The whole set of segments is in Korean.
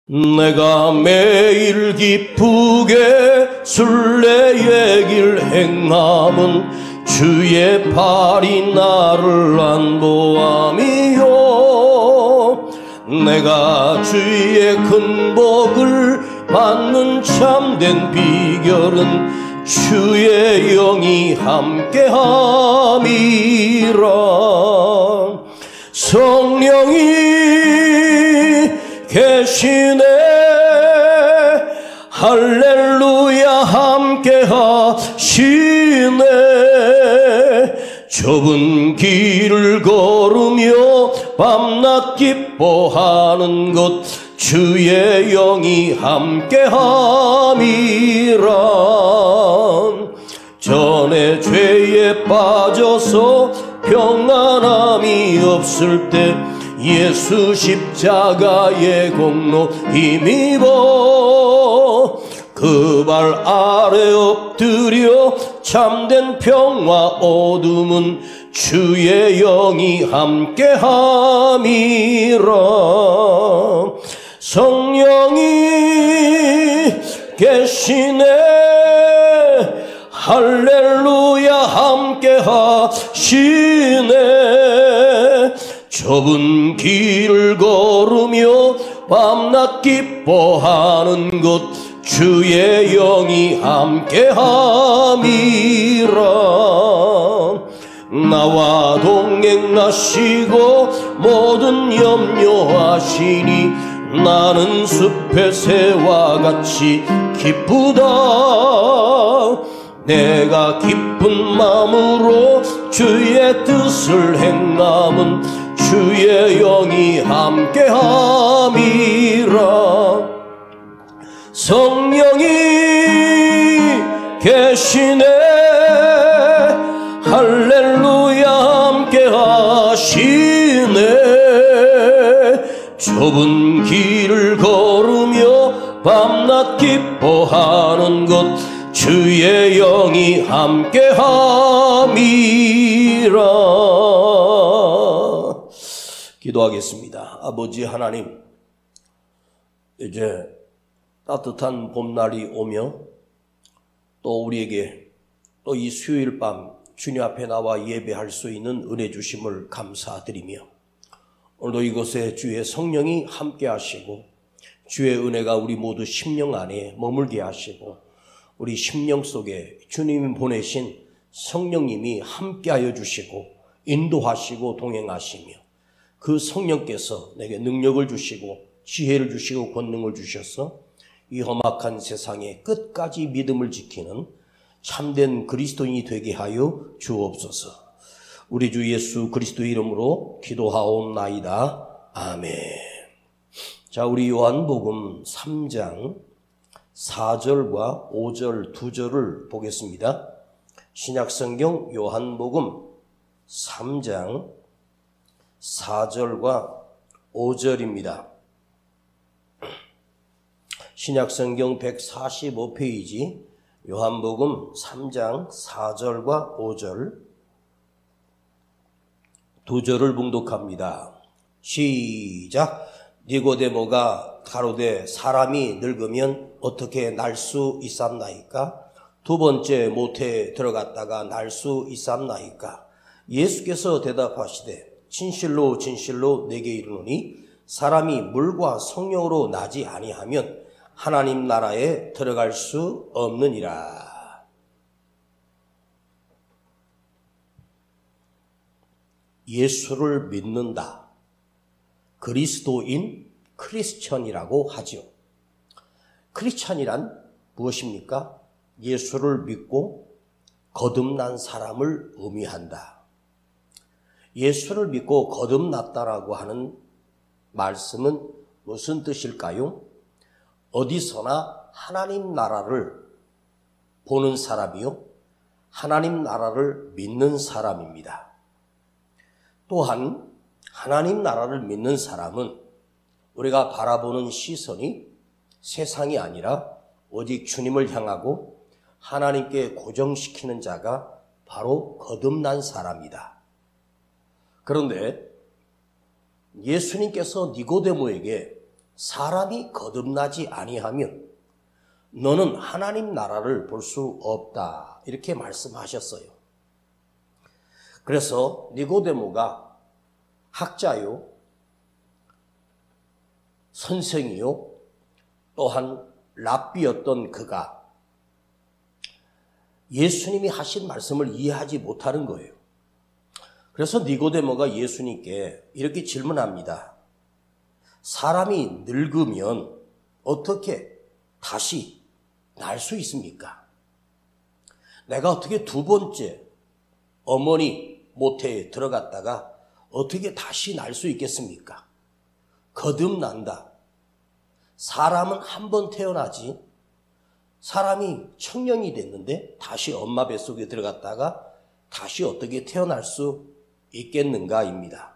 내가 매일 기쁘게 순례의 길 행함은 주의 팔이 나를 안보함이요. 내가 주의 큰 복을 받는 참된 비결은 주의 영이 함께함이라. 성령이 계시네. 할렐루야 함께 하시네. 좁은 길을 걸으며 밤낮 기뻐하는 것 주의 영이 함께 함이라. 전에 죄에 빠져서 평안함이 없을 때 예수 십자가의 공로 힘입어 그 발 아래 엎드려 참된 평화 얻음은 주의 영이 함께함이라. 성령이 계시네. 할렐루야 함께하시네. 좁은 길을 걸으며 밤낮 기뻐하는 것 주의 영이 함께함이라. 나와 동행하시고 모든 염려하시니 나는 숲의 새와 같이 기쁘다. 내가 기쁜 마음으로 주의 뜻을 행함은 주의 영이 함께함이라. 성령이 계시네. 할렐루야 함께하시네. 좁은 길을 걸으며 밤낮 기뻐하는 것 주의 영이 함께함이라. 기도하겠습니다. 아버지 하나님, 이제 따뜻한 봄날이 오며 또 우리에게 또 이 수요일 밤 주님 앞에 나와 예배할 수 있는 은혜 주심을 감사드리며 오늘도 이곳에 주의 성령이 함께 하시고 주의 은혜가 우리 모두 심령 안에 머물게 하시고 우리 심령 속에 주님이 보내신 성령님이 함께하여 주시고 인도하시고 동행하시며 그 성령께서 내게 능력을 주시고 지혜를 주시고 권능을 주셔서 이 험악한 세상에 끝까지 믿음을 지키는 참된 그리스도인이 되게 하여 주옵소서. 우리 주 예수 그리스도의 이름으로 기도하옵나이다. 아멘. 자, 우리 요한복음 3장 4절과 5절 2절을 보겠습니다. 신약성경 요한복음 3장 4절과 5절입니다. 신약성경 145페이지 요한복음 3장 4절과 5절 2절을 봉독합니다. 시작. 니고데모가 가로되 사람이 늙으면 어떻게 날 수 있삼나이까? 두 번째 모태에 들어갔다가 날 수 있삼나이까? 예수께서 대답하시되 진실로 진실로 내게 이르노니 사람이 물과 성령으로 나지 아니하면 하나님 나라에 들어갈 수 없느니라. 예수를 믿는다. 그리스도인, 크리스천이라고 하죠. 크리스천이란 무엇입니까? 예수를 믿고 거듭난 사람을 의미한다. 예수를 믿고 거듭났다라고 하는 말씀은 무슨 뜻일까요? 어디서나 하나님 나라를 보는 사람이요, 하나님 나라를 믿는 사람입니다. 또한 하나님 나라를 믿는 사람은 우리가 바라보는 시선이 세상이 아니라 오직 주님을 향하고 하나님께 고정시키는 자가 바로 거듭난 사람이다. 그런데 예수님께서 니고데모에게 사람이 거듭나지 아니하면 너는 하나님 나라를 볼 수 없다. 이렇게 말씀하셨어요. 그래서 니고데모가 학자요, 선생이요, 또한 랍비였던 그가 예수님이 하신 말씀을 이해하지 못하는 거예요. 그래서 니고데모가 예수님께 이렇게 질문합니다. 사람이 늙으면 어떻게 다시 날 수 있습니까? 내가 어떻게 두 번째 어머니 모태에 들어갔다가 어떻게 다시 날 수 있겠습니까? 거듭난다. 사람은 한 번 태어나지, 사람이 청년이 됐는데 다시 엄마 뱃속에 들어갔다가 다시 어떻게 태어날 수 있겠는가입니다.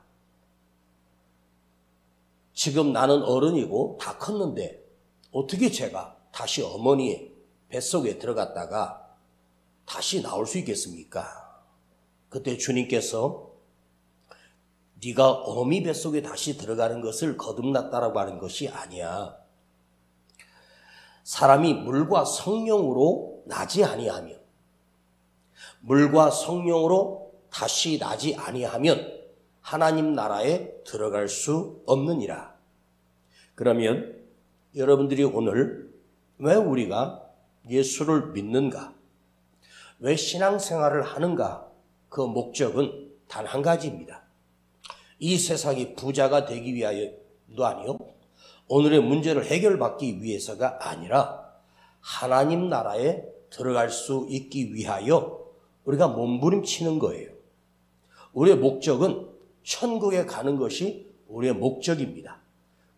지금 나는 어른이고 다 컸는데 어떻게 제가 다시 어머니의 뱃속에 들어갔다가 다시 나올 수 있겠습니까? 그때 주님께서 네가 어미 뱃속에 다시 들어가는 것을 거듭났다라고 하는 것이 아니야. 사람이 물과 성령으로 나지 아니하면, 물과 성령으로 다시 나지 아니하면 하나님 나라에 들어갈 수 없느니라. 그러면 여러분들이 오늘 왜 우리가 예수를 믿는가? 왜 신앙생활을 하는가? 그 목적은 단 한 가지입니다. 이 세상이 부자가 되기 위하여도 아니요, 오늘의 문제를 해결받기 위해서가 아니라 하나님 나라에 들어갈 수 있기 위하여 우리가 몸부림치는 거예요. 우리의 목적은 천국에 가는 것이 우리의 목적입니다.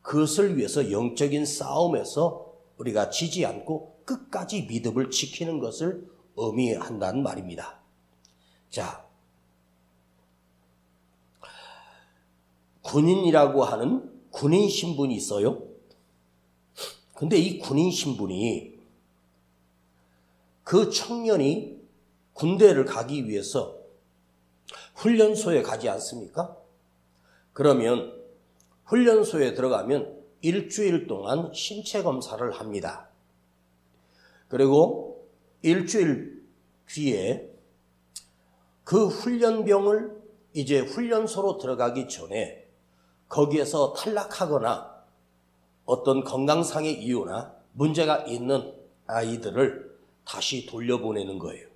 그것을 위해서 영적인 싸움에서 우리가 지지 않고 끝까지 믿음을 지키는 것을 의미한다는 말입니다. 자, 군인이라고 하는 군인 신분이 있어요. 근데 이 군인 신분이 그 청년이 군대를 가기 위해서 훈련소에 가지 않습니까? 그러면 훈련소에 들어가면 일주일 동안 신체 검사를 합니다. 그리고 일주일 뒤에 그 훈련병을 이제 훈련소로 들어가기 전에 거기에서 탈락하거나 어떤 건강상의 이유나 문제가 있는 아이들을 다시 돌려보내는 거예요.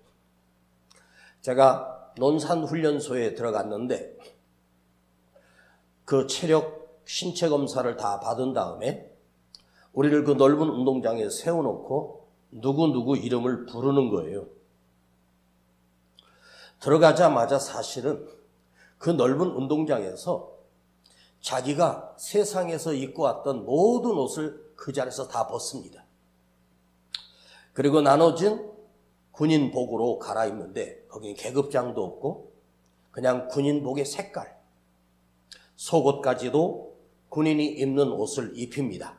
제가 논산훈련소에 들어갔는데 그 체력 신체 검사를 다 받은 다음에 우리를 그 넓은 운동장에 세워놓고 누구 이름을 부르는 거예요. 들어가자마자 사실은 그 넓은 운동장에서 자기가 세상에서 입고 왔던 모든 옷을 그 자리에서 다 벗습니다. 그리고 나눠진 군인복으로 갈아입는데 거기는 계급장도 없고 그냥 군인복의 색깔, 속옷까지도 군인이 입는 옷을 입힙니다.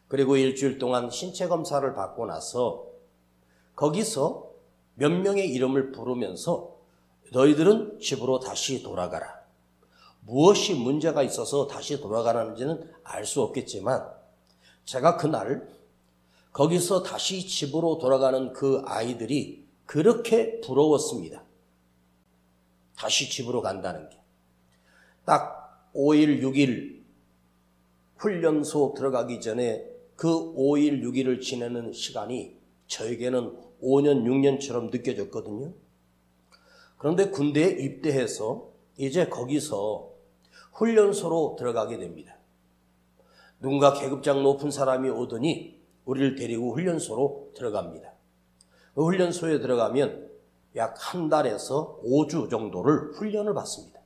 그리고 일주일 동안 신체 검사를 받고 나서 거기서 몇 명의 이름을 부르면서 너희들은 집으로 다시 돌아가라. 무엇이 문제가 있어서 다시 돌아가는지는 알 수 없겠지만 제가 그날 거기서 다시 집으로 돌아가는 그 아이들이 그렇게 부러웠습니다. 다시 집으로 간다는 게. 딱 5일, 6일 훈련소 들어가기 전에 그 5일, 6일을 지내는 시간이 저에게는 5년, 6년처럼 느껴졌거든요. 그런데 군대에 입대해서 이제 거기서 훈련소로 들어가게 됩니다. 누군가 계급장 높은 사람이 오더니 우리를 데리고 훈련소로 들어갑니다. 그 훈련소에 들어가면 약 한 달에서 5주 정도를 훈련을 받습니다.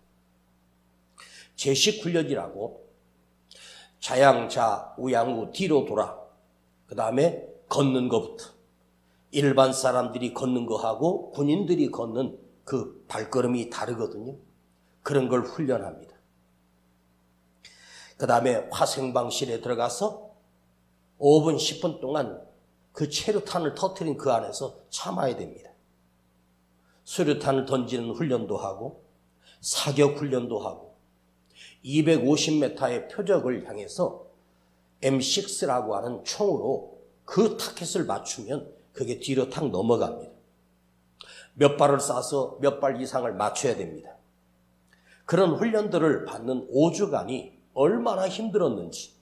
제식 훈련이라고 자양자, 우양우, 뒤로 돌아, 그 다음에 걷는 것부터 일반 사람들이 걷는 거하고 군인들이 걷는 그 발걸음이 다르거든요. 그런 걸 훈련합니다. 그 다음에 화생방실에 들어가서 5분, 10분 동안 그 체류탄을 터뜨린 그 안에서 참아야 됩니다. 수류탄을 던지는 훈련도 하고 사격 훈련도 하고 250m의 표적을 향해서 M6라고 하는 총으로 그 타켓을 맞추면 그게 뒤로 탁 넘어갑니다. 몇 발을 쏴서 몇 발 이상을 맞춰야 됩니다. 그런 훈련들을 받는 5주간이 얼마나 힘들었는지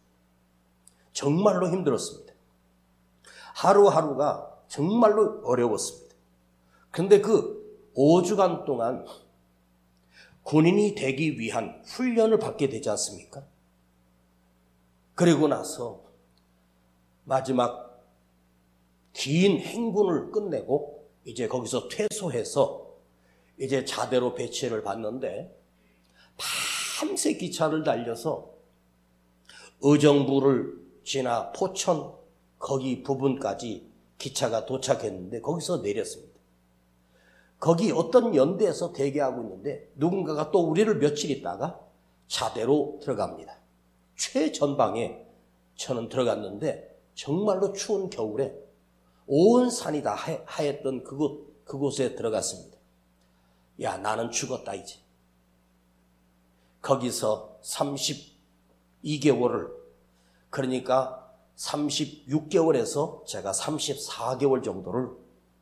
정말로 힘들었습니다. 하루하루가 정말로 어려웠습니다. 그런데 그 5주간 동안 군인이 되기 위한 훈련을 받게 되지 않습니까? 그리고 나서 마지막 긴 행군을 끝내고 이제 거기서 퇴소해서 이제 자대로 배치를 받는데 밤새 기차를 달려서 의정부를 지나 포천 거기 부분까지 기차가 도착했는데 거기서 내렸습니다. 거기 어떤 연대에서 대기하고 있는데 누군가가 또 우리를 며칠 있다가 자대로 들어갑니다. 최전방에 저는 들어갔는데 정말로 추운 겨울에 온 산이 다 하였던 그곳에 들어갔습니다. 야, 나는 죽었다 이제. 거기서 32개월을 그러니까 36개월에서 제가 34개월 정도를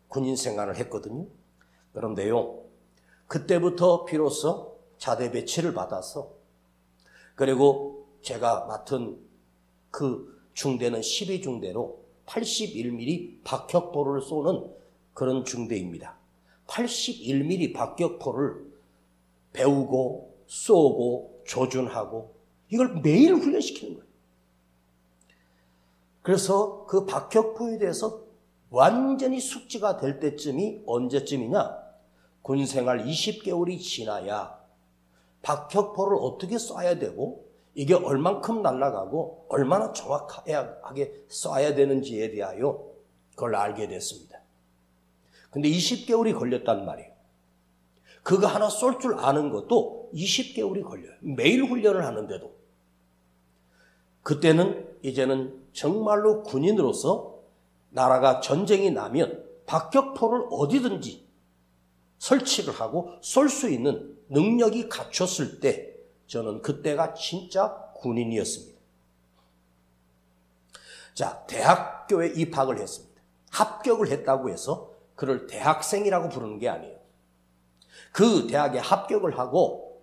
군인 생활을 했거든요. 그런데요, 그때부터 비로소 자대 배치를 받아서 그리고 제가 맡은 그 중대는 12중대로 81mm 박격포를 쏘는 그런 중대입니다. 81mm 박격포를 배우고 쏘고 조준하고 이걸 매일 훈련시키는 거예요. 그래서 그 박격포에 대해서 완전히 숙지가 될 때쯤이 언제쯤이냐? 군생활 20개월이 지나야 박격포를 어떻게 쏴야 되고 이게 얼만큼 날아가고 얼마나 정확하게 쏴야 되는지에 대하여 그걸 알게 됐습니다. 근데 20개월이 걸렸단 말이에요. 그거 하나 쏠 줄 아는 것도 20개월이 걸려요. 매일 훈련을 하는데도. 그때는 이제는 정말로 군인으로서 나라가 전쟁이 나면 박격포를 어디든지 설치를 하고 쏠 수 있는 능력이 갖췄을 때 저는 그때가 진짜 군인이었습니다. 자, 대학교에 입학을 했습니다. 합격을 했다고 해서 그를 대학생이라고 부르는 게 아니에요. 그 대학에 합격을 하고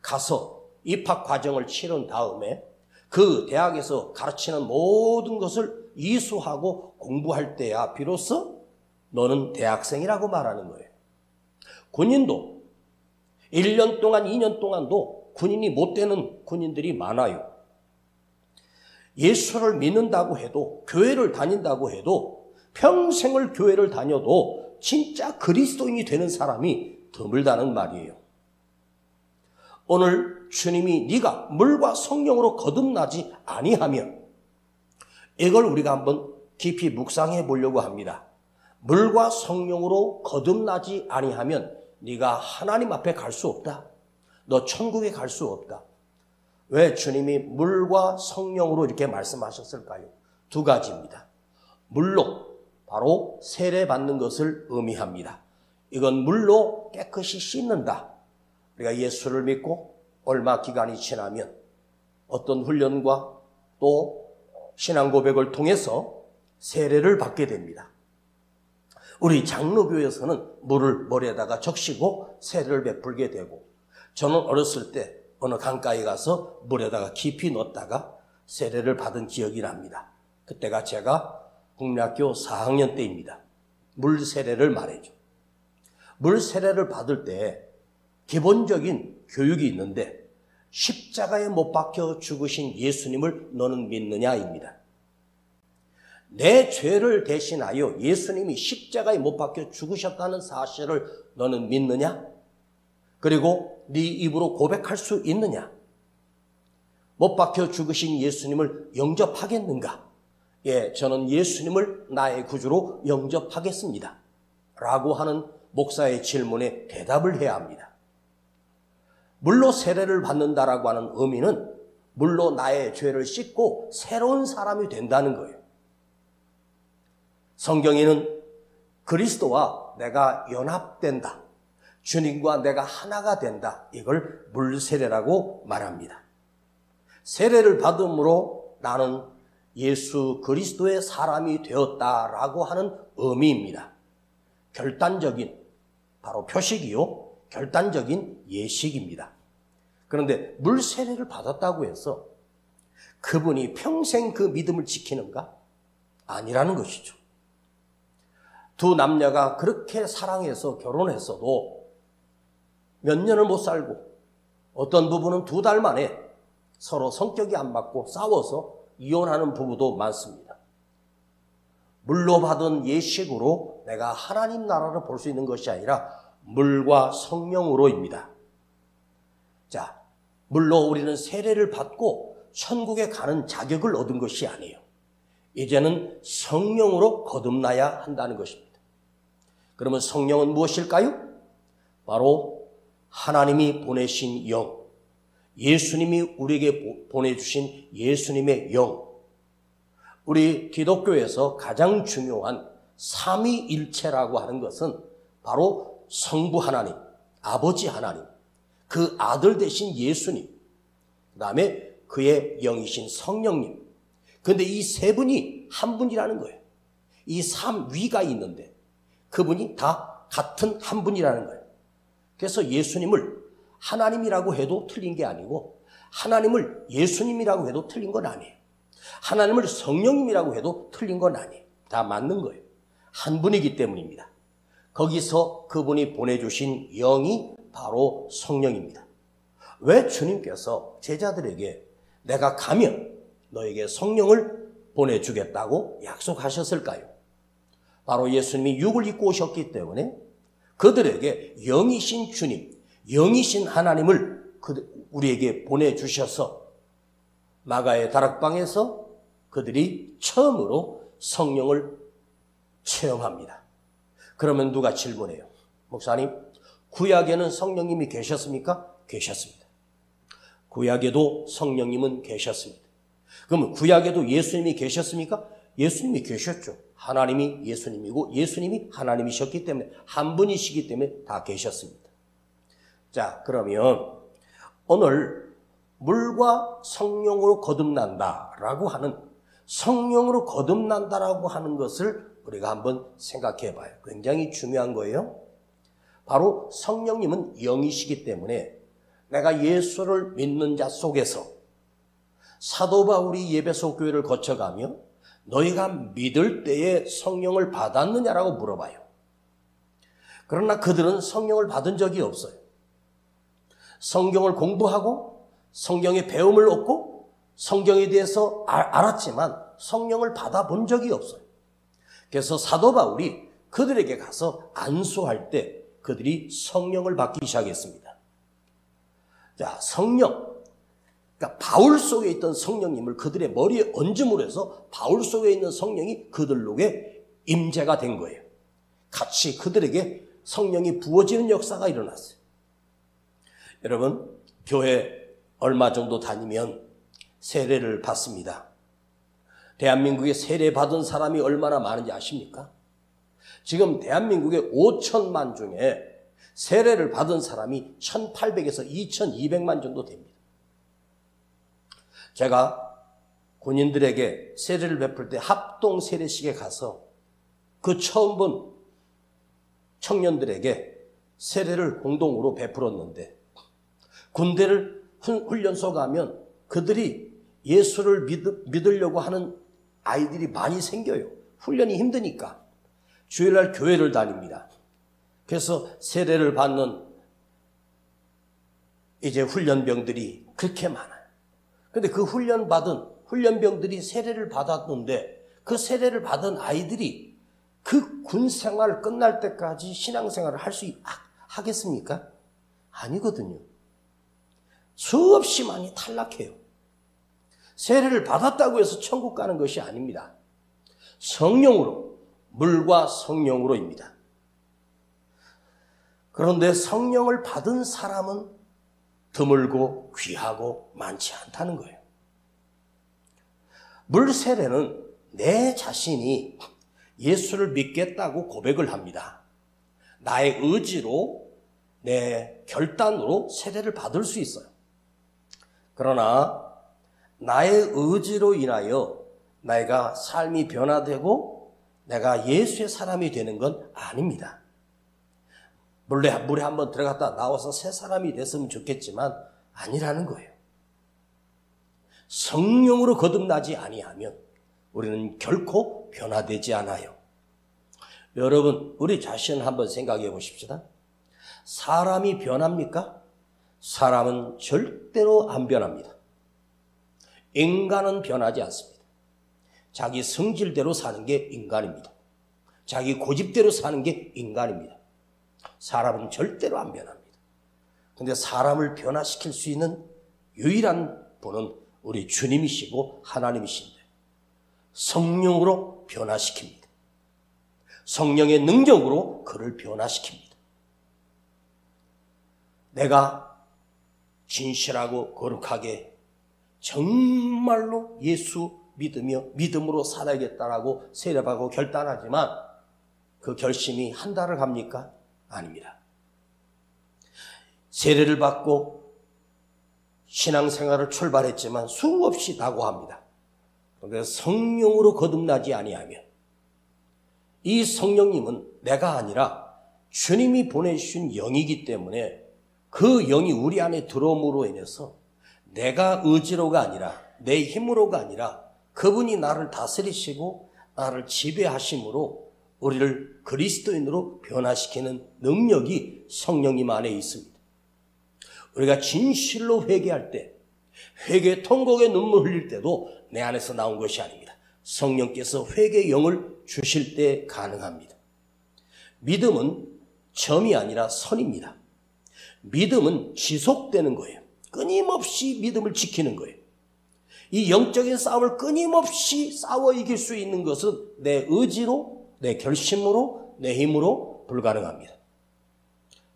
가서 입학 과정을 치른 다음에 그 대학에서 가르치는 모든 것을 이수하고 공부할 때야 비로소 너는 대학생이라고 말하는 거예요. 군인도 1년 동안 2년 동안도 군인이 못 되는 군인들이 많아요. 예수를 믿는다고 해도 교회를 다닌다고 해도 평생을 교회를 다녀도 진짜 그리스도인이 되는 사람이 드물다는 말이에요. 오늘 주님이 네가 물과 성령으로 거듭나지 아니하면 이걸 우리가 한번 깊이 묵상해 보려고 합니다. 물과 성령으로 거듭나지 아니하면 네가 하나님 앞에 갈 수 없다. 너 천국에 갈 수 없다. 왜 주님이 물과 성령으로 이렇게 말씀하셨을까요? 두 가지입니다. 물로 바로 세례받는 것을 의미합니다. 이건 물로 깨끗이 씻는다. 우리가 예수를 믿고 얼마 기간이 지나면 어떤 훈련과 또 신앙 고백을 통해서 세례를 받게 됩니다. 우리 장로교에서는 물을 머리에다가 적시고 세례를 베풀게 되고 저는 어렸을 때 어느 강가에 가서 물에다가 깊이 넣었다가 세례를 받은 기억이 납니다. 그때가 제가 국민학교 4학년 때입니다. 물 세례를 말해줘. 물 세례를 받을 때 기본적인 교육이 있는데 십자가에 못 박혀 죽으신 예수님을 너는 믿느냐입니다. 내 죄를 대신하여 예수님이 십자가에 못 박혀 죽으셨다는 사실을 너는 믿느냐? 그리고 네 입으로 고백할 수 있느냐? 못 박혀 죽으신 예수님을 영접하겠는가? 예, 저는 예수님을 나의 구주로 영접하겠습니다. 라고 하는 목사의 질문에 대답을 해야 합니다. 물로 세례를 받는다라고 하는 의미는 물로 나의 죄를 씻고 새로운 사람이 된다는 거예요. 성경에는 그리스도와 내가 연합된다. 주님과 내가 하나가 된다. 이걸 물세례라고 말합니다. 세례를 받음으로 나는 예수 그리스도의 사람이 되었다라고 하는 의미입니다. 결단적인, 바로 표식이요, 결단적인 예식입니다. 그런데 물 세례를 받았다고 해서 그분이 평생 그 믿음을 지키는가? 아니라는 것이죠. 두 남녀가 그렇게 사랑해서 결혼했어도 몇 년을 못 살고 어떤 부부는 2달 만에 서로 성격이 안 맞고 싸워서 이혼하는 부부도 많습니다. 물로 받은 예식으로 내가 하나님 나라를 볼 수 있는 것이 아니라 물과 성령으로입니다. 자, 물로 우리는 세례를 받고 천국에 가는 자격을 얻은 것이 아니에요. 이제는 성령으로 거듭나야 한다는 것입니다. 그러면 성령은 무엇일까요? 바로 하나님이 보내신 영, 예수님이 우리에게 보내주신 예수님의 영, 우리 기독교에서 가장 중요한 삼위일체라고 하는 것은 바로 성부 하나님, 아버지 하나님, 그 아들 되신 예수님, 그 다음에 그의 영이신 성령님. 그런데 이 세 분이 한 분이라는 거예요. 이 삼위가 있는데 그분이 다 같은 한 분이라는 거예요. 그래서 예수님을 하나님이라고 해도 틀린 게 아니고 하나님을 예수님이라고 해도 틀린 건 아니에요. 하나님을 성령님이라고 해도 틀린 건 아니에요. 다 맞는 거예요. 한 분이기 때문입니다. 거기서 그분이 보내주신 영이 바로 성령입니다. 왜 주님께서 제자들에게 내가 가면 너에게 성령을 보내주겠다고 약속하셨을까요? 바로 예수님이 육을 입고 오셨기 때문에 그들에게 영이신 주님, 영이신 하나님을 우리에게 보내주셔서 마가의 다락방에서 그들이 처음으로 성령을 체험합니다. 그러면 누가 질문해요? 목사님, 구약에는 성령님이 계셨습니까? 계셨습니다. 구약에도 성령님은 계셨습니다. 그러면 구약에도 예수님이 계셨습니까? 예수님이 계셨죠. 하나님이 예수님이고 예수님이 하나님이셨기 때문에 한 분이시기 때문에 다 계셨습니다. 자, 그러면 오늘 물과 성령으로 거듭난다라고 하는, 성령으로 거듭난다라고 하는 것을 우리가 한번 생각해 봐요. 굉장히 중요한 거예요. 바로 성령님은 영이시기 때문에 내가 예수를 믿는 자 속에서 사도 바울이 예배소 교회를 거쳐가며 너희가 믿을 때에 성령을 받았느냐라고 물어봐요. 그러나 그들은 성령을 받은 적이 없어요. 성경을 공부하고 성경의 배움을 얻고 성경에 대해서 알았지만 성령을 받아본 적이 없어요. 그래서 사도 바울이 그들에게 가서 안수할 때 그들이 성령을 받기 시작했습니다. 자, 성령. 그러니까 바울 속에 있던 성령님을 그들의 머리에 얹음으로 해서 바울 속에 있는 성령이 그들에게 임재가 된 거예요. 같이 그들에게 성령이 부어지는 역사가 일어났어요. 여러분, 교회 얼마 정도 다니면 세례를 받습니다. 대한민국에 세례 받은 사람이 얼마나 많은지 아십니까? 지금 대한민국의 5천만 중에 세례를 받은 사람이 1,800에서 2,200만 정도 됩니다. 제가 군인들에게 세례를 베풀 때 합동 세례식에 가서 그 처음 본 청년들에게 세례를 공동으로 베풀었는데 군대를 훈련소 가면 그들이 예수를 믿으려고 하는 아이들이 많이 생겨요. 훈련이 힘드니까. 주일날 교회를 다닙니다. 그래서 세례를 받는 이제 훈련병들이 그렇게 많아요. 근데 그 훈련병들이 세례를 받았는데 그 세례를 받은 아이들이 그 군 생활 끝날 때까지 신앙생활을 할 수 하겠습니까? 아니거든요. 수없이 많이 탈락해요. 세례를 받았다고 해서 천국 가는 것이 아닙니다. 성령으로, 물과 성령으로입니다. 그런데 성령을 받은 사람은 드물고 귀하고 많지 않다는 거예요. 물 세례는 내 자신이 예수를 믿겠다고 고백을 합니다. 나의 의지로, 내 결단으로 세례를 받을 수 있어요. 그러나 나의 의지로 인하여 내가 삶이 변화되고 내가 예수의 사람이 되는 건 아닙니다. 물에 한번 들어갔다 나와서 새 사람이 됐으면 좋겠지만 아니라는 거예요. 성령으로 거듭나지 아니하면 우리는 결코 변화되지 않아요. 여러분, 우리 자신을 한번 생각해 보십시다. 사람이 변합니까? 사람은 절대로 안 변합니다. 인간은 변하지 않습니다. 자기 성질대로 사는 게 인간입니다. 자기 고집대로 사는 게 인간입니다. 사람은 절대로 안 변합니다. 그런데 사람을 변화시킬 수 있는 유일한 분은 우리 주님이시고 하나님이신데 성령으로 변화시킵니다. 성령의 능력으로 그를 변화시킵니다. 내가 진실하고 거룩하게 정말로 예수 믿음으로 살아야겠다라고 세례받고 결단하지만 그 결심이 한 달을 갑니까? 아닙니다. 세례를 받고 신앙생활을 출발했지만 수없이 낙오합니다. 그래서 성령으로 거듭나지 아니하면 이 성령님은 내가 아니라 주님이 보내주신 영이기 때문에 그 영이 우리 안에 들어옴으로 인해서 내가 의지로가 아니라 내 힘으로가 아니라 그분이 나를 다스리시고 나를 지배하심으로 우리를 그리스도인으로 변화시키는 능력이 성령님 안에 있습니다. 우리가 진실로 회개할 때, 회개 통곡의 눈물 흘릴 때도 내 안에서 나온 것이 아닙니다. 성령께서 회개의 영을 주실 때 가능합니다. 믿음은 점이 아니라 선입니다. 믿음은 지속되는 거예요. 끊임없이 믿음을 지키는 거예요. 이 영적인 싸움을 끊임없이 싸워 이길 수 있는 것은 내 의지로, 내 결심으로, 내 힘으로 불가능합니다.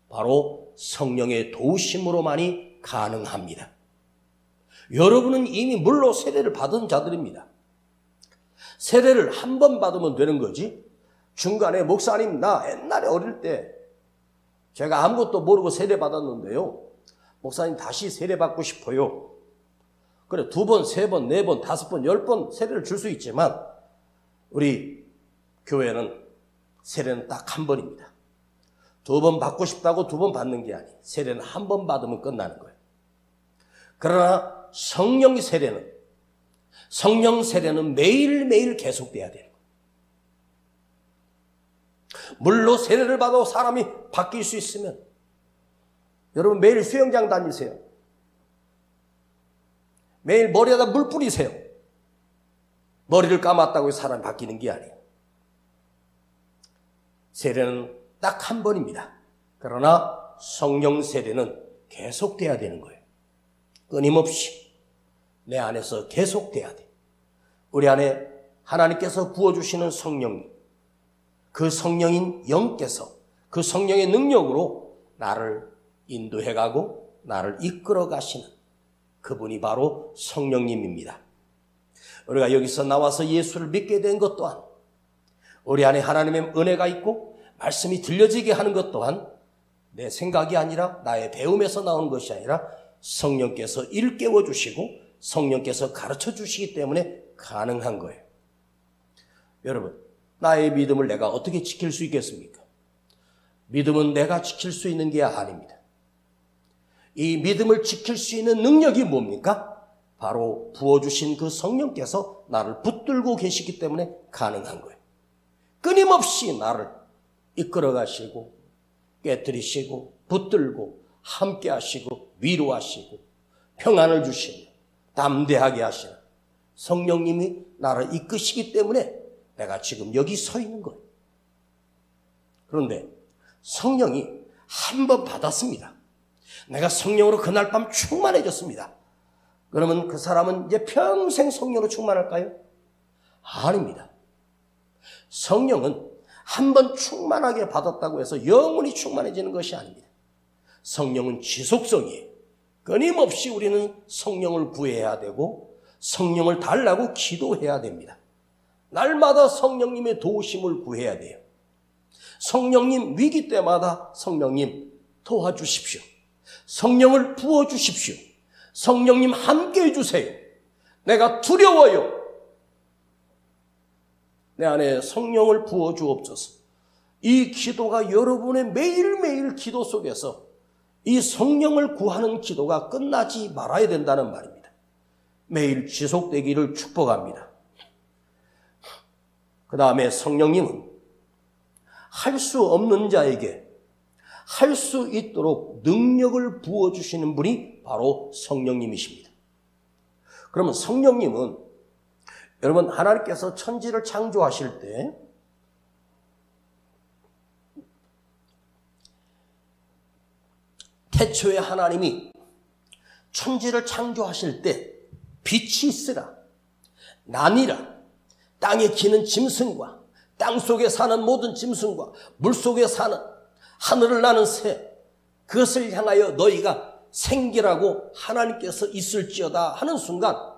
바로 성령의 도우심으로만이 가능합니다. 여러분은 이미 물로 세례를 받은 자들입니다. 세례를 한 번 받으면 되는 거지. 중간에 목사님 나 옛날에 어릴 때 제가 아무것도 모르고 세례 받았는데요. 목사님 다시 세례 받고 싶어요. 그래 2번, 3번, 4번, 5번, 10번 세례를 줄 수 있지만 우리 교회는 세례는 딱 한 번입니다. 2번 받고 싶다고 2번 받는 게 아니에요. 세례는 한 번 받으면 끝나는 거예요. 그러나 성령 세례는 매일매일 계속돼야 돼요. 물로 세례를 받아 사람이 바뀔 수 있으면 여러분 매일 수영장 다니세요. 매일 머리에다 물 뿌리세요. 머리를 감았다고 사람이 바뀌는 게 아니에요. 세례는 딱 한 번입니다. 그러나 성령 세례는 계속돼야 되는 거예요. 끊임없이 내 안에서 계속돼야 돼. 우리 안에 하나님께서 부어주시는 성령, 그 성령인 영께서 그 성령의 능력으로 나를 인도해가고 나를 이끌어 가시는 그분이 바로 성령님입니다. 우리가 여기서 나와서 예수를 믿게 된 것 또한 우리 안에 하나님의 은혜가 있고 말씀이 들려지게 하는 것 또한 내 생각이 아니라 나의 배움에서 나오는 것이 아니라 성령께서 일깨워 주시고 성령께서 가르쳐 주시기 때문에 가능한 거예요. 여러분, 나의 믿음을 내가 어떻게 지킬 수 있겠습니까? 믿음은 내가 지킬 수 있는 게 아닙니다. 이 믿음을 지킬 수 있는 능력이 뭡니까? 바로 부어주신 그 성령께서 나를 붙들고 계시기 때문에 가능한 거예요. 끊임없이 나를 이끌어 가시고 깨뜨리시고 붙들고 함께 하시고 위로하시고 평안을 주시고 담대하게 하시는 성령님이 나를 이끄시기 때문에 내가 지금 여기 서 있는 거예요. 그런데 성령이 한 번 받았습니다. 내가 성령으로 그날 밤 충만해졌습니다. 그러면 그 사람은 이제 평생 성령으로 충만할까요? 아닙니다. 성령은 한 번 충만하게 받았다고 해서 영원히 충만해지는 것이 아닙니다. 성령은 지속성이에요. 끊임없이 우리는 성령을 구해야 되고 성령을 달라고 기도해야 됩니다. 날마다 성령님의 도우심을 구해야 돼요. 성령님 위기 때마다 성령님 도와주십시오. 성령을 부어주십시오. 성령님 함께 해주세요. 내가 두려워요. 내 안에 성령을 부어 주옵소서. 이 기도가 여러분의 매일매일 기도 속에서 이 성령을 구하는 기도가 끝나지 말아야 된다는 말입니다. 매일 지속되기를 축복합니다. 그 다음에 성령님은 할 수 없는 자에게 할 수 있도록 능력을 부어주시는 분이 바로 성령님이십니다. 그러면 성령님은 여러분 하나님께서 천지를 창조하실 때 태초에 하나님이 천지를 창조하실 때 빛이 있으라, 나니라, 땅에 기는 짐승과 땅 속에 사는 모든 짐승과 물 속에 사는 하늘을 나는 새, 그것을 향하여 너희가 생기라고 하나님께서 있을지어다 하는 순간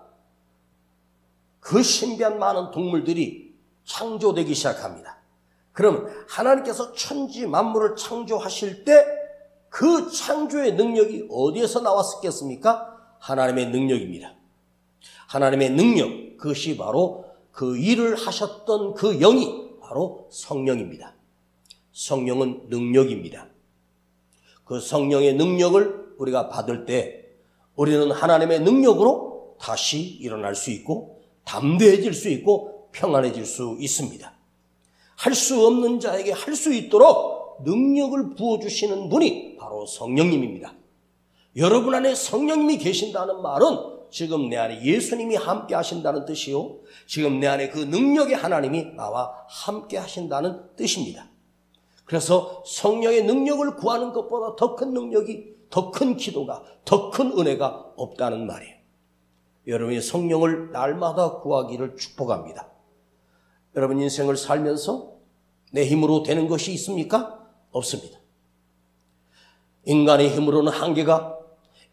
그 신비한 많은 동물들이 창조되기 시작합니다. 그럼 하나님께서 천지 만물을 창조하실 때 그 창조의 능력이 어디에서 나왔겠습니까? 하나님의 능력입니다. 하나님의 능력, 그것이 바로 그 일을 하셨던 그 영이 바로 성령입니다. 성령은 능력입니다. 그 성령의 능력을 우리가 받을 때 우리는 하나님의 능력으로 다시 일어날 수 있고 담대해질 수 있고 평안해질 수 있습니다. 할 수 없는 자에게 할 수 있도록 능력을 부어주시는 분이 바로 성령님입니다. 여러분 안에 성령님이 계신다는 말은 지금 내 안에 예수님이 함께 하신다는 뜻이요, 지금 내 안에 그 능력의 하나님이 나와 함께 하신다는 뜻입니다. 그래서 성령의 능력을 구하는 것보다 더 큰 능력이, 더 큰 기도가, 더 큰 은혜가 없다는 말이에요. 여러분이 성령을 날마다 구하기를 축복합니다. 여러분 인생을 살면서 내 힘으로 되는 것이 있습니까? 없습니다. 인간의 힘으로는 한계가,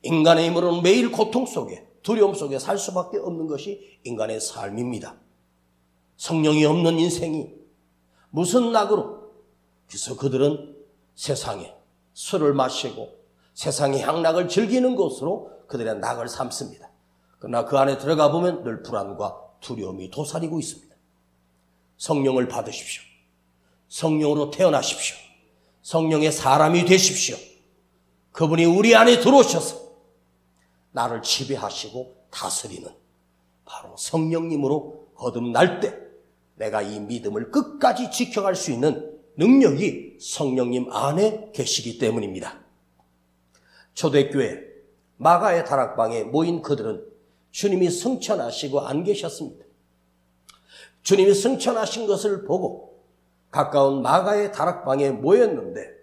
인간의 힘으로는 매일 고통 속에, 두려움 속에 살 수밖에 없는 것이 인간의 삶입니다. 성령이 없는 인생이 무슨 낙으로? 그래서 그들은 세상에 술을 마시고 세상의 향락을 즐기는 것으로 그들의 낙을 삼습니다. 그러나 그 안에 들어가 보면 늘 불안과 두려움이 도사리고 있습니다. 성령을 받으십시오. 성령으로 태어나십시오. 성령의 사람이 되십시오. 그분이 우리 안에 들어오셔서 나를 지배하시고 다스리는 바로 성령님으로 거듭날 때 내가 이 믿음을 끝까지 지켜갈 수 있는 능력이 성령님 안에 계시기 때문입니다. 초대교회 마가의 다락방에 모인 그들은 주님이 승천하시고 안 계셨습니다. 주님이 승천하신 것을 보고 가까운 마가의 다락방에 모였는데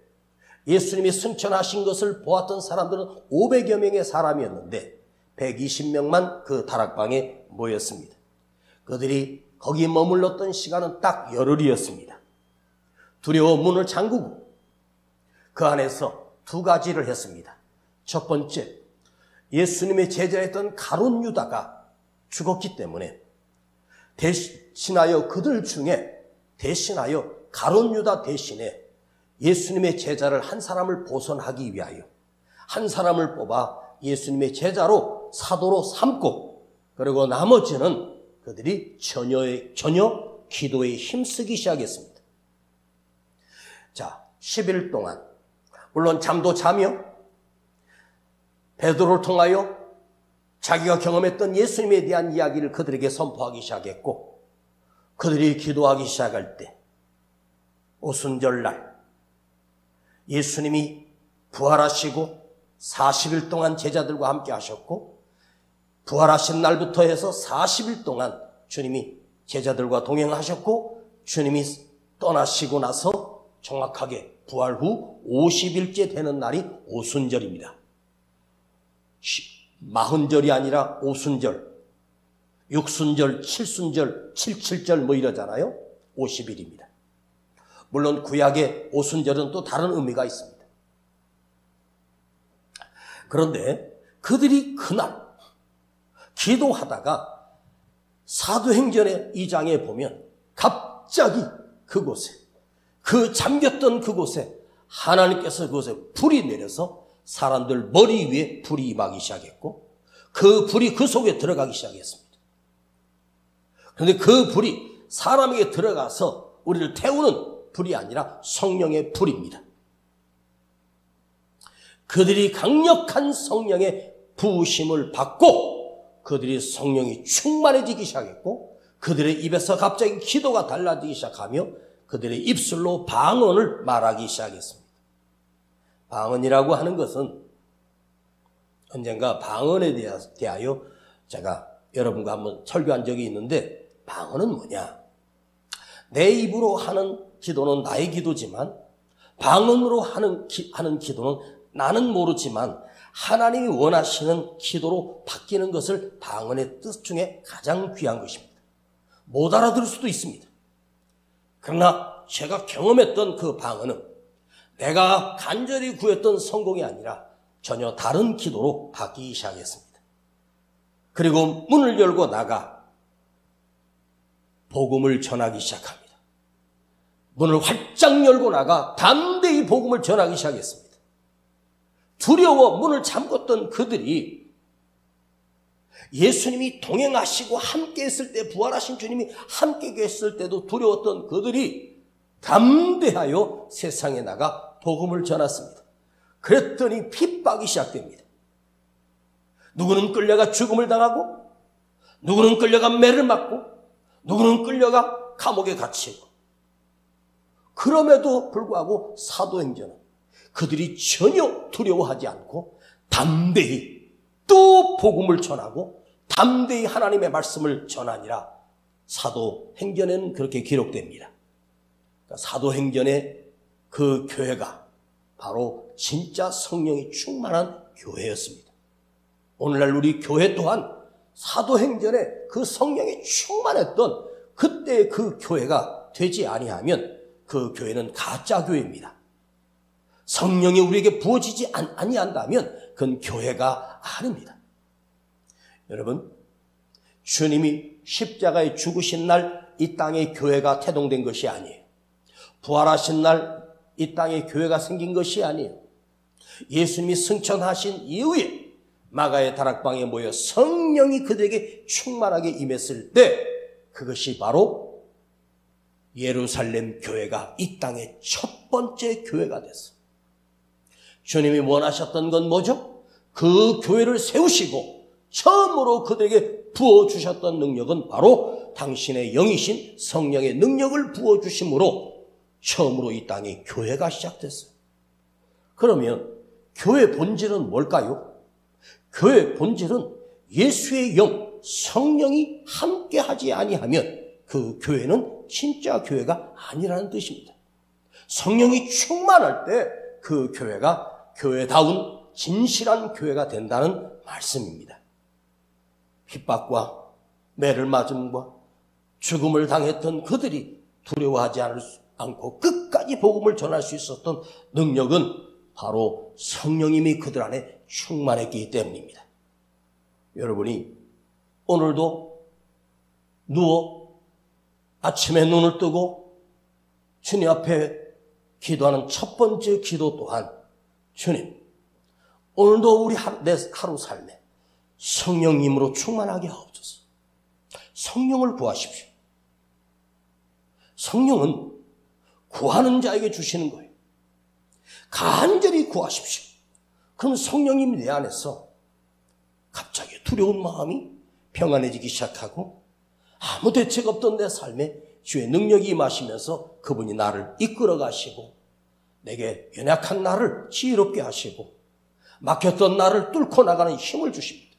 예수님이 승천하신 것을 보았던 사람들은 500여 명의 사람이었는데 120명만 그 다락방에 모였습니다. 그들이 거기 머물렀던 시간은 딱 열흘이었습니다. 두려워 문을 잠그고 그 안에서 두 가지를 했습니다. 첫 번째, 예수님의 제자였던 가룟 유다가 죽었기 때문에 대신하여 그들 중에 가룟 유다 대신에 예수님의 제자를 한 사람을 보선하기 위하여 한 사람을 뽑아 예수님의 제자로 사도로 삼고, 그리고 나머지는 그들이 전혀 기도에 힘쓰기 시작했습니다. 자, 10일 동안 물론 잠도 자며 베드로를 통하여 자기가 경험했던 예수님에 대한 이야기를 그들에게 선포하기 시작했고, 그들이 기도하기 시작할 때 오순절날 예수님이 부활하시고 40일 동안 제자들과 함께 하셨고, 부활하신 날부터 해서 40일 동안 주님이 제자들과 동행하셨고, 주님이 떠나시고 나서 정확하게 부활 후 50일째 되는 날이 오순절입니다. 40절이 아니라 오순절, 육순절, 칠순절, 칠칠절 뭐 이러잖아요. 50일입니다. 물론 구약의 오순절은 또 다른 의미가 있습니다. 그런데 그들이 그날 기도하다가 사도행전의 2장에 보면 갑자기 그곳에, 그 잠겼던 그곳에 하나님께서 그곳에 불이 내려서 사람들 머리 위에 불이 임하기 시작했고, 그 불이 그 속에 들어가기 시작했습니다. 그런데 그 불이 사람에게 들어가서 우리를 태우는 불이 아니라 성령의 불입니다. 그들이 강력한 성령의 부으심을 받고 그들이 성령이 충만해지기 시작했고 그들의 입에서 갑자기 기도가 달라지기 시작하며 그들의 입술로 방언을 말하기 시작했습니다. 방언이라고 하는 것은 언젠가 방언에 대하여 제가 여러분과 한번 설교한 적이 있는데, 방언은 뭐냐? 내 입으로 하는 기도는 나의 기도지만 방언으로 하는 기도는 나는 모르지만 하나님이 원하시는 기도로 바뀌는 것을 방언의 뜻 중에 가장 귀한 것입니다. 못 알아들을 수도 있습니다. 그러나 제가 경험했던 그 방언은 내가 간절히 구했던 성공이 아니라 전혀 다른 기도로 바뀌기 시작했습니다. 그리고 문을 열고 나가 복음을 전하기 시작합니다. 문을 활짝 열고 나가 담대히 복음을 전하기 시작했습니다. 두려워 문을 잠궜던 그들이 예수님이 동행하시고 함께 했을 때, 부활하신 주님이 함께 계셨을 때도 두려웠던 그들이 담대하여 세상에 나가 복음을 전했습니다. 그랬더니 핍박이 시작됩니다. 누구는 끌려가 죽음을 당하고, 누구는 끌려가 매를 맞고, 누구는 끌려가 감옥에 갇히고. 그럼에도 불구하고 사도행전은 그들이 전혀 두려워하지 않고 담대히 또 복음을 전하고 담대히 하나님의 말씀을 전하니라. 사도행전에는 그렇게 기록됩니다. 그러니까 사도행전의 그 교회가 바로 진짜 성령이 충만한 교회였습니다. 오늘날 우리 교회 또한 사도행전에 그 성령이 충만했던 그때의 그 교회가 되지 아니하면 그 교회는 가짜 교회입니다. 성령이 우리에게 부어지지 아니한다면 그건 교회가 아닙니다. 여러분, 주님이 십자가에 죽으신 날 이 땅에 교회가 태동된 것이 아니에요. 부활하신 날 이 땅에 교회가 생긴 것이 아니에요. 예수님이 승천하신 이후에 마가의 다락방에 모여 성령이 그들에게 충만하게 임했을 때 그것이 바로 예루살렘 교회가 이 땅의 첫 번째 교회가 됐어요. 주님이 원하셨던 건 뭐죠? 그 교회를 세우시고 처음으로 그들에게 부어주셨던 능력은 바로 당신의 영이신 성령의 능력을 부어주심으로 처음으로 이 땅에 교회가 시작됐어요. 그러면 교회 본질은 뭘까요? 교회 본질은 예수의 영, 성령이 함께하지 아니하면 그 교회는 진짜 교회가 아니라는 뜻입니다. 성령이 충만할 때 그 교회가 교회다운 진실한 교회가 된다는 말씀입니다. 핍박과 매를 맞음과 죽음을 당했던 그들이 두려워하지 않고 끝까지 복음을 전할 수 있었던 능력은 바로 성령님이 그들 안에 충만했기 때문입니다. 여러분이 오늘도 누워 아침에 눈을 뜨고 주님 앞에 기도하는 첫 번째 기도 또한, 주님, 오늘도 우리 내 하루 삶에 성령님으로 충만하게 하옵소서. 성령을 구하십시오. 성령은 구하는 자에게 주시는 거예요. 간절히 구하십시오. 그럼 성령님이 내 안에서 갑자기 두려운 마음이 평안해지기 시작하고 아무 대책 없던 내 삶에 주의 능력이 임하시면서 그분이 나를 이끌어 가시고 내게 연약한 나를 지혜롭게 하시고 막혔던 나를 뚫고 나가는 힘을 주십니다.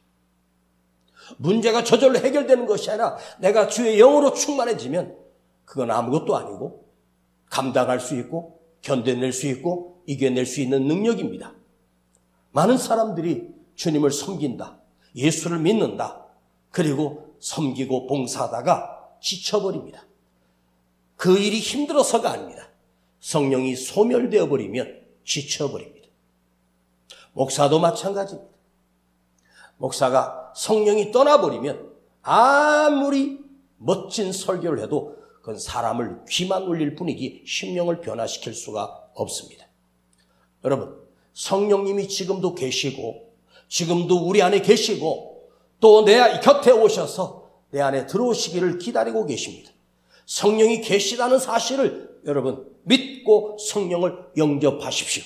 문제가 저절로 해결되는 것이 아니라 내가 주의 영으로 충만해지면 그건 아무것도 아니고 감당할 수 있고 견뎌낼 수 있고 이겨낼 수 있는 능력입니다. 많은 사람들이 주님을 섬긴다, 예수를 믿는다, 그리고 섬기고 봉사하다가 지쳐버립니다. 그 일이 힘들어서가 아닙니다. 성령이 소멸되어 버리면 지쳐버립니다. 목사도 마찬가지입니다. 목사가 성령이 떠나버리면 아무리 멋진 설교를 해도 그건 사람을 귀만 울릴 뿐이지 심령을 변화시킬 수가 없습니다. 여러분, 성령님이 지금도 계시고 지금도 우리 안에 계시고 또 내 곁에 오셔서 내 안에 들어오시기를 기다리고 계십니다. 성령이 계시다는 사실을 여러분 믿고 성령을 영접하십시오.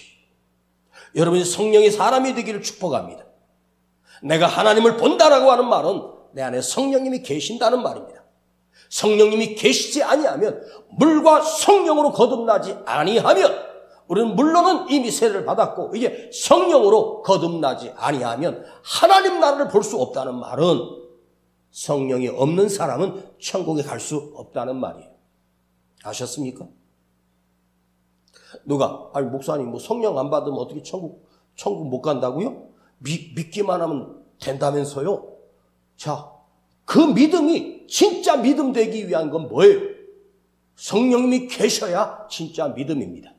여러분이 성령의 사람이 되기를 축복합니다. 내가 하나님을 본다라고 하는 말은 내 안에 성령님이 계신다는 말입니다. 성령님이 계시지 아니하면, 물과 성령으로 거듭나지 아니하면, 우리는 물론은 이미 세례를 받았고 이제 성령으로 거듭나지 아니하면 하나님 나라를 볼 수 없다는 말은 성령이 없는 사람은 천국에 갈 수 없다는 말이에요. 아셨습니까? 누가 아니 목사님 뭐 성령 안 받으면 어떻게 천국 못 간다고요? 믿기만 하면 된다면서요? 자, 그 믿음이 진짜 믿음 되기 위한 건 뭐예요? 성령님이 계셔야 진짜 믿음입니다.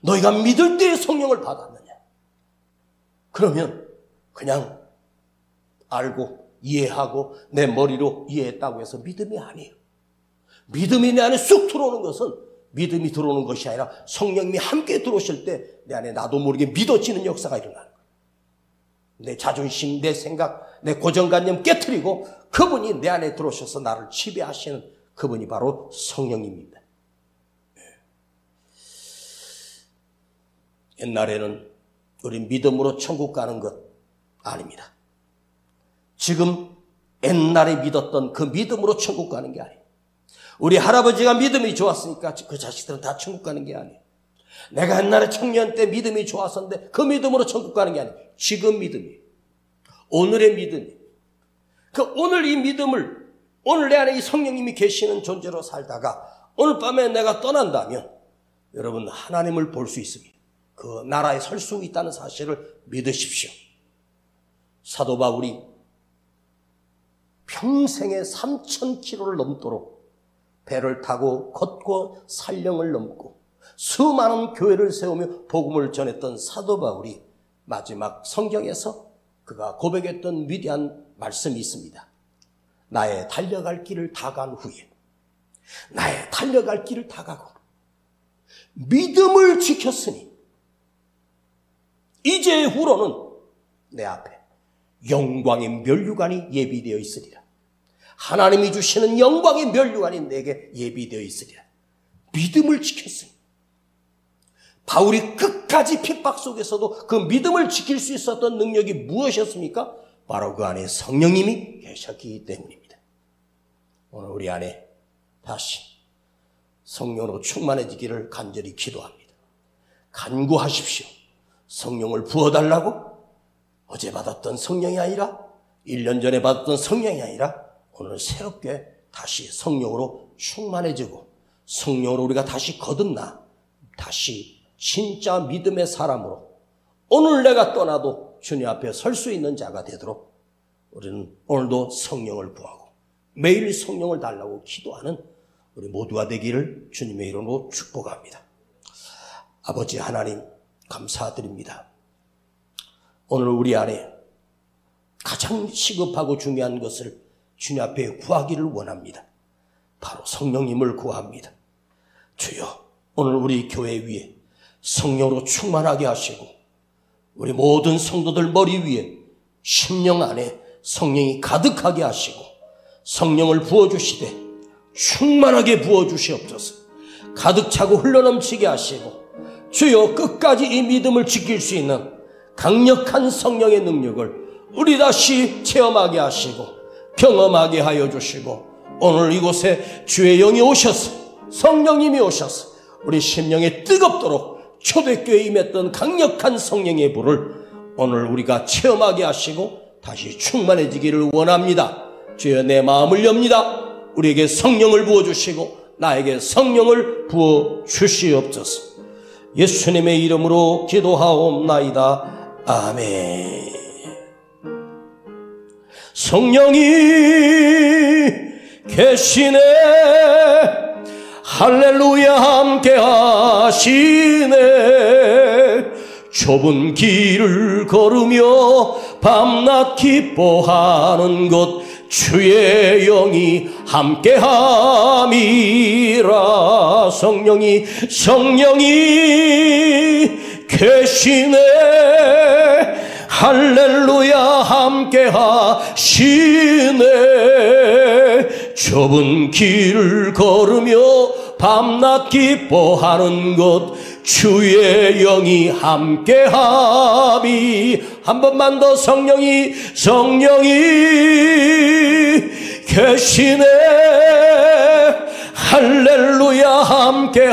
너희가 믿을 때에 성령을 받았느냐? 그러면 그냥 알고 이해하고 내 머리로 이해했다고 해서 믿음이 아니에요. 믿음이 내 안에 쑥 들어오는 것은 믿음이 들어오는 것이 아니라 성령님이 함께 들어오실 때 내 안에 나도 모르게 믿어지는 역사가 일어나는 거예요. 내 자존심, 내 생각, 내 고정관념 깨트리고 그분이 내 안에 들어오셔서 나를 지배하시는 그분이 바로 성령님입니다. 옛날에는 우리 믿음으로 천국 가는 것 아닙니다. 지금 옛날에 믿었던 그 믿음으로 천국 가는 게 아니에요. 우리 할아버지가 믿음이 좋았으니까 그 자식들은 다 천국 가는 게 아니에요. 내가 옛날에 청년 때 믿음이 좋았었는데 그 믿음으로 천국 가는 게 아니에요. 지금 믿음이에요. 오늘의 믿음이에요. 그 오늘 이 믿음을, 오늘 내 안에 이 성령님이 계시는 존재로 살다가 오늘 밤에 내가 떠난다면 여러분 하나님을 볼 수 있습니다. 그 나라에 설 수 있다는 사실을 믿으십시오. 사도 바울이 평생에 3,000km를 넘도록 배를 타고 걷고 산령을 넘고 수많은 교회를 세우며 복음을 전했던 사도 바울이 마지막 성경에서 그가 고백했던 위대한 말씀이 있습니다. 나의 달려갈 길을 다 간 후에, 나의 달려갈 길을 다 가고 믿음을 지켰으니 이제 후로는 내 앞에 영광의 면류관이 예비되어 있으리라. 하나님이 주시는 영광의 면류관이 내게 예비되어 있으리라. 믿음을 지켰으니. 바울이 끝까지 핍박 속에서도 그 믿음을 지킬 수 있었던 능력이 무엇이었습니까? 바로 그 안에 성령님이 계셨기 때문입니다. 오늘 우리 안에 다시 성령으로 충만해지기를 간절히 기도합니다. 간구하십시오. 성령을 부어달라고? 어제 받았던 성령이 아니라 1년 전에 받았던 성령이 아니라 오늘 새롭게 다시 성령으로 충만해지고 성령으로 우리가 다시 거듭나 다시 진짜 믿음의 사람으로 오늘 내가 떠나도 주님 앞에 설 수 있는 자가 되도록 우리는 오늘도 성령을 구하고 매일 성령을 달라고 기도하는 우리 모두가 되기를 주님의 이름으로 축복합니다. 아버지 하나님 감사드립니다. 오늘 우리 안에 가장 시급하고 중요한 것을 주님 앞에 구하기를 원합니다. 바로 성령님을 구합니다. 주여, 오늘 우리 교회 위에 성령으로 충만하게 하시고 우리 모든 성도들 머리 위에 심령 안에 성령이 가득하게 하시고 성령을 부어주시되 충만하게 부어주시옵소서. 가득 차고 흘러넘치게 하시고 주여, 끝까지 이 믿음을 지킬 수 있는 강력한 성령의 능력을 우리 다시 체험하게 하시고 경험하게 하여 주시고 오늘 이곳에 주의 영이 오셔서 성령님이 오셔서 우리 심령에 뜨겁도록 초대교회에 임했던 강력한 성령의 불을 오늘 우리가 체험하게 하시고 다시 충만해지기를 원합니다. 주여, 내 마음을 엽니다. 우리에게 성령을 부어주시고 나에게 성령을 부어주시옵소서. 예수님의 이름으로 기도하옵나이다. 아멘. 성령이 계시네. 할렐루야, 함께 하시네. 좁은 길을 걸으며 밤낮 기뻐하는 곳 주의 영이 함께함이라. 성령이 계시네. 할렐루야, 함께하시네. 좁은 길을 걸으며 밤낮 기뻐하는 것 주의 영이 함께함이. 한 번만 더 성령이 계시네. 할렐루야 함께하시네.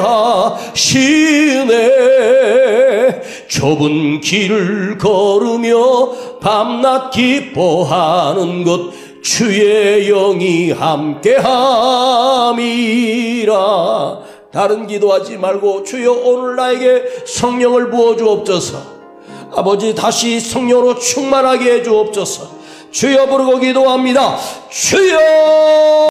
좁은 길을 걸으며 밤낮 기뻐하는 것 주의 영이 함께함이라. 다른 기도하지 말고 주여 오늘 나에게 성령을 부어주옵소서. 아버지 다시 성령으로 충만하게 해주옵소서. 주여 부르고 기도합니다. 주여